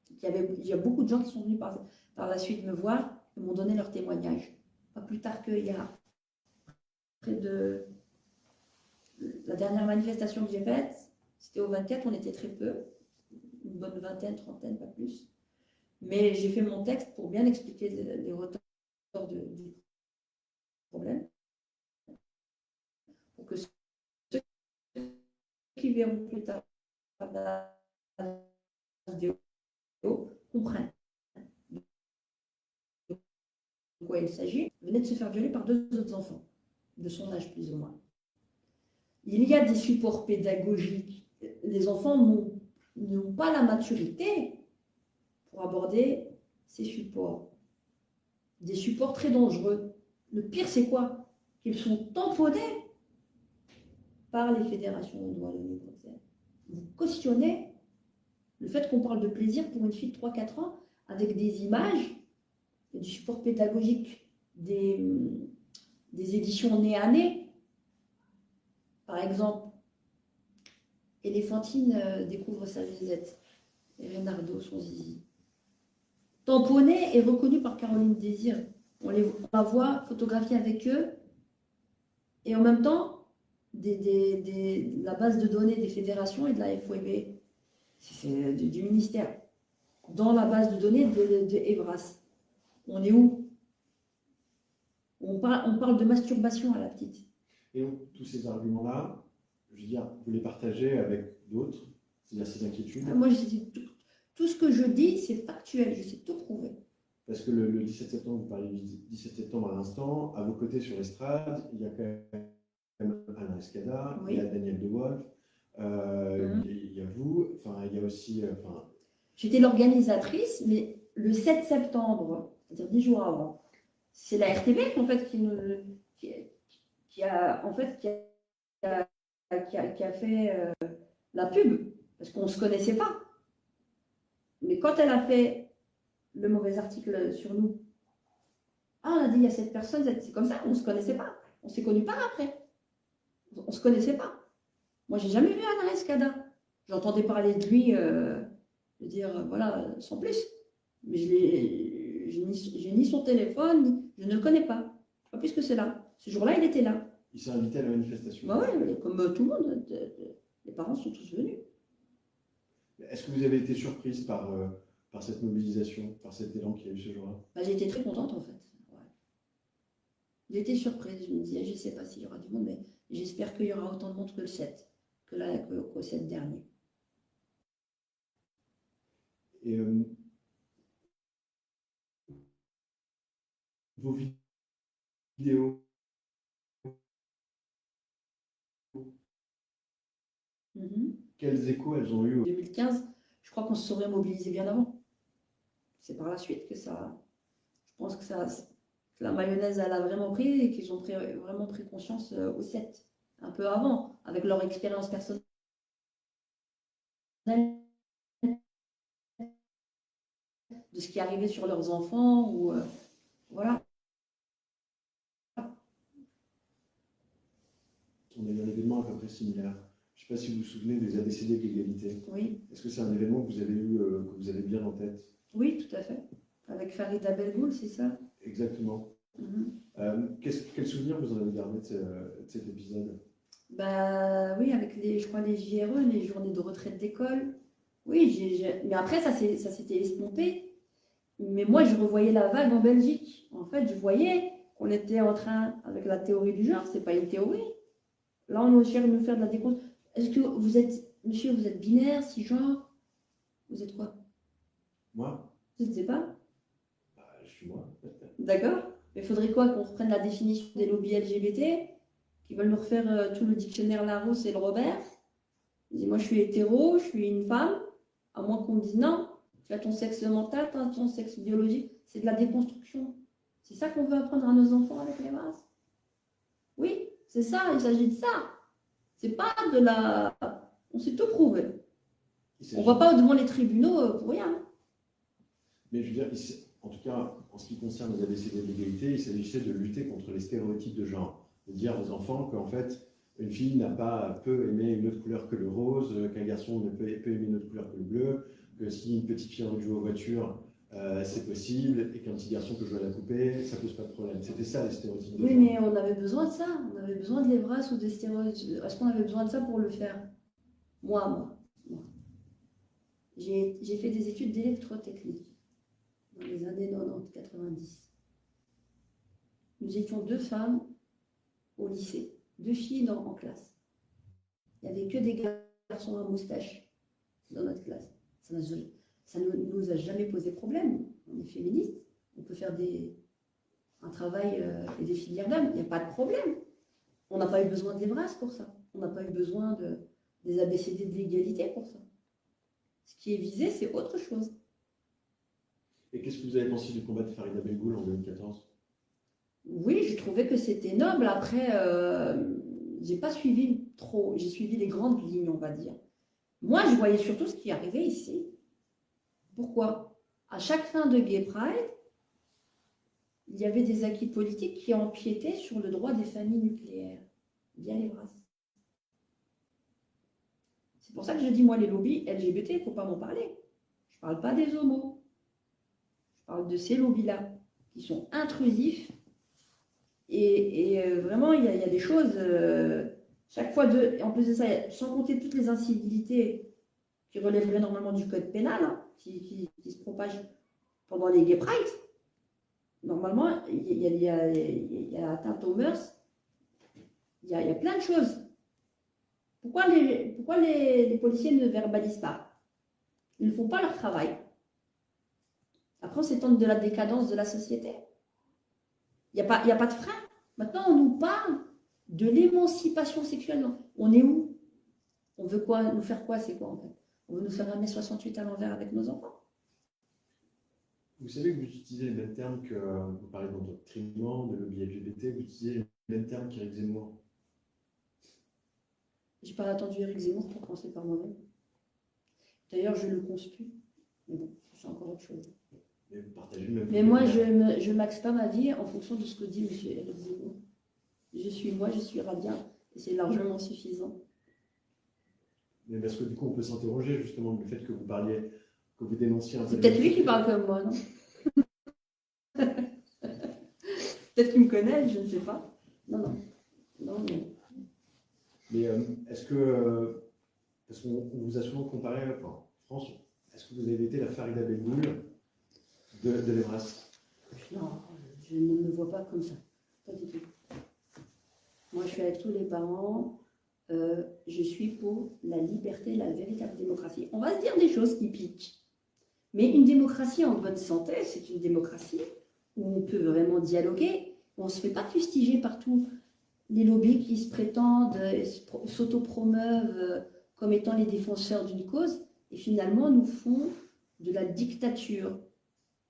Il y a beaucoup de gens qui sont venus par la suite me voir et m'ont donné leur témoignage. Pas plus tard qu'il y a près de la dernière manifestation que j'ai faite, c'était au 24, on était très peu, une bonne vingtaine, trentaine, pas plus. Mais j'ai fait mon texte pour bien expliquer les retards du problème, pour que ceux qui verront plus tard la vidéo comprennent de quoi il s'agit. Il venait de se faire violer par 2 autres enfants, de son âge plus ou moins. Il y a des supports pédagogiques. Les enfants n'ont pas la maturité pour aborder ces supports. Des supports très dangereux. Le pire, c'est quoi? Qu'ils sont tamponnés par les fédérations au droit de libre. Vous cautionnez le fait qu'on parle de plaisir pour une fille de 3-4 ans avec des images, du support pédagogique, des éditions nez à nez. Par exemple, Éléphantine découvre sa Lisette et Reynardo son zizi. Tamponnée et reconnue par Caroline Désir. On la voit photographier avec eux et en même temps, la base de données des fédérations et de la FOIB, c'est du ministère, dans la base de données de Evras. On est où? On parle de masturbation à la petite.
Et donc, tous ces arguments-là, je veux dire, vous les partagez avec d'autres, c'est-à-dire ces inquiétudes?
Moi, tout ce que je dis, c'est factuel, je sais tout prouver.
Parce que le 17 septembre, vous parlez du 17 septembre à l'instant, à vos côtés sur l'estrade, il y a quand même Alain Escada,
Oui.
il y a Daniel De Wolf, il y a vous, enfin, il y a aussi...
J'étais l'organisatrice, mais le 7 septembre, c'est-à-dire 10 jours avant, c'est la RTB en fait, qui a fait la pub, parce qu'on ne se connaissait pas. Mais quand elle a fait le mauvais article sur nous, on a dit, il y a cette personne, c'est comme ça, on ne se connaissait pas. On s'est connus pas après. On ne se connaissait pas. Moi, j'ai jamais vu Alain Escada. J'entendais parler de lui, je veux dire, voilà, sans plus. Mais j'ai ni son téléphone, je ne le connais pas. Pas plus que c'est là. Ce jour-là, il était là.
Il s'est invité à la manifestation.
Bah ouais, comme tout le monde, les parents sont tous venus.
Est-ce que vous avez été surprise par cette mobilisation, par cet élan qu'il y a eu ce jour-là?
Bah, j'étais très contente en fait. Ouais. J'étais surprise, je me disais, je ne sais pas s'il y aura du monde, mais j'espère qu'il y aura autant de monde que le 7, qu'au 7 dernier.
Et vos vidéos, quels échos elles ont eu?
En 2015, je crois qu'on se serait mobilisé bien avant. C'est par la suite que ça... Je pense que la mayonnaise, elle a vraiment pris et qu'ils ont vraiment pris conscience au 7, un peu avant, avec leur expérience personnelle. De ce qui arrivait sur leurs enfants, ou voilà.
On a eu un événement à peu près similaire. Je ne sais pas si vous vous souvenez des ABCD de l'égalité.
Oui.
Est-ce que c'est un événement que vous avez eu, que vous avez bien en tête?
Oui, tout à fait. Avec Farida Belgoul, c'est ça?
Exactement. Quel souvenir vous en avez gardé de cet épisode?
Bah oui, avec je crois les JRE, les journées de retraite d'école. Oui, mais après, ça s'était estompé. Mais moi, je revoyais la vague en Belgique. En fait, je voyais qu'on était en train, avec la théorie du genre, c'est pas une théorie. Là, on cherche de nous faire de la déconstruction. Est-ce que vous êtes, monsieur, vous êtes binaire, cisgenre? Vous êtes quoi?
Moi,
Je ne sais pas.
bah, je suis moi.
D'accord. Mais il faudrait quoi? Qu'on reprenne la définition des lobbies LGBT, qui veulent nous refaire tout le dictionnaire Larousse et le Robert. Ils disent, moi, je suis hétéro, je suis une femme. À moins qu'on me dise non, tu as ton sexe mental, tu as ton sexe biologique. C'est de la déconstruction. C'est ça qu'on veut apprendre à nos enfants avec les races. Oui, c'est ça, il s'agit de ça. C'est pas de la... On s'est tout prouvé. On ne va pas devant les tribunaux pour rien.
Mais je veux dire, en tout cas, en ce qui concerne les ABCD de l'égalité, il s'agissait de lutter contre les stéréotypes de genre. De dire aux enfants qu'en fait, une fille peut aimer une autre couleur que le rose, qu'un garçon peut aimer une autre couleur que le bleu, que si une petite fille a envie de jouer aux voitures, c'est possible, et qu'un petit garçon peut jouer à la poupée, ça pose pas de problème. C'était ça les stéréotypes de genre.
Oui, mais on avait besoin de ça. On avait besoin de l'Evras ou des stéréotypes. Est-ce qu'on avait besoin de ça pour le faire? Moi. J'ai fait des études d'électrotechnique dans les années 90. Nous étions 2 femmes au lycée, 2 filles en classe. Il n'y avait que des garçons à moustache dans notre classe. Ça ne nous a jamais posé problème. On est féministes, on peut faire un travail et des filières d'hommes, il n'y a pas de problème. On n'a pas eu besoin de l'Evras pour ça. On n'a pas eu besoin des ABCD de l'égalité pour ça. Ce qui est visé, c'est autre chose.
Et qu'est-ce que vous avez pensé du combat de Farida Belgoul en 2014?
Oui, je trouvais que c'était noble. Après, j'ai pas suivi trop. J'ai suivi les grandes lignes, on va dire. Moi, je voyais surtout ce qui arrivait ici. Pourquoi? À chaque fin de Gay Pride, il y avait des acquis politiques qui empiétaient sur le droit des familles nucléaires, via les Evras. C'est pour ça que je dis, moi, les lobbies LGBT, il ne faut pas m'en parler. Je ne parle pas des homos. Je parle de ces lobbies-là, qui sont intrusifs. Et vraiment, il y a des choses, chaque fois, en plus de ça, sans compter toutes les incivilités qui relèveraient normalement du code pénal, hein, qui se propagent pendant les Gay Pride. Normalement, il y a atteinte aux mœurs, il y a plein de choses. Pourquoi les policiers ne verbalisent pas? Ils ne font pas leur travail. Après, on s'étonne de la décadence de la société. Il n'y a pas de frein. Maintenant, on nous parle de l'émancipation sexuelle. On est où? On veut quoi? Nous faire quoi? C'est quoi en fait? On veut nous faire un mai 68 à l'envers avec nos enfants?
Vous savez que vous utilisez les mêmes termes que vous parlez d'endoctrinement, de lobby LGBT, vous utilisez les mêmes termes qu'Éric Zemmour.
J'ai pas attendu Éric Zemmour pour penser par moi-même. D'ailleurs, je le conspue. Mais bon, c'est encore autre chose.
Mais vous partagez le même.
Mais moi, je ne maxe pas ma vie en fonction de ce que dit M. Éric Zemmour. Je suis moi, je suis Rabia, et c'est largement suffisant.
Mais parce que du coup, on peut s'interroger justement du fait que vous parliez, que vous dénonciez un peu.
C'est peut-être lui qui parle comme moi, non? Peut-être qu'il me connaît, je ne sais pas. Non.
Mais est-ce que, parce qu'on vous a souvent comparé, enfin, France, est-ce que vous avez été la Farida Belgoul de l'Evras?
Non, je ne me vois pas comme ça. Pas du tout. Moi, je suis avec tous les parents. Je suis pour la liberté, la véritable démocratie. On va se dire des choses qui piquent. Mais une démocratie en bonne santé, c'est une démocratie où on peut vraiment dialoguer. On ne se fait pas fustiger par tous les lobbies qui se prétendent, s'autopromeuvent comme étant les défenseurs d'une cause et finalement nous font de la dictature.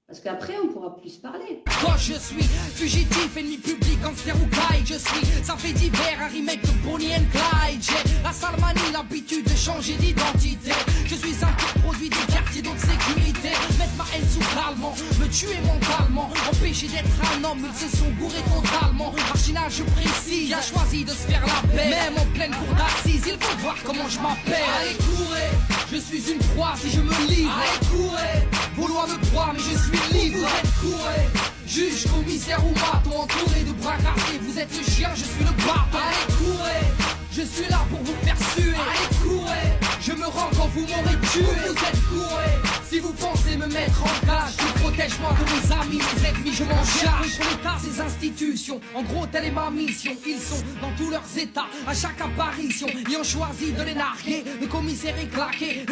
Parce qu'après, on pourra plus parler.
Moi je suis fugitif, ennemi public, gangster ou caille. Je suis, ça fait divers, un remake de Bonnie and Clyde. J'ai la salmanie, l'habitude de changer d'identité. Je suis un produit du quartier, donc sécurité. Mettre ma haine sous calmant, me tuer mentalement. Empêcher d'être un homme, ils se sont gourés totalement. Marginage précis, a choisi de se faire la paix. Même en pleine cour d'assises, il faut voir comment je m'appelle. Allez courez, je suis une proie si je me livre. Allez courez, vos lois me croient mais je suis libre. Vous êtes courés, juge, commissaire ou maton, entouré de bras cassés. Vous êtes le chien, je suis le bâton. Allez courez, je je suis là pour vous faire suer. Allez, courez, je me rends quand vous m'aurez tué. Vous êtes courés, si vous pensez me mettre en cage, je protège moi de mes amis, mes ennemis, je m'en charge. Contre l'État, ces institutions, en gros, telle est ma mission. Ils sont dans tous leurs états, à chaque apparition, ayant choisi de les narguer. Le commissaire est claqué,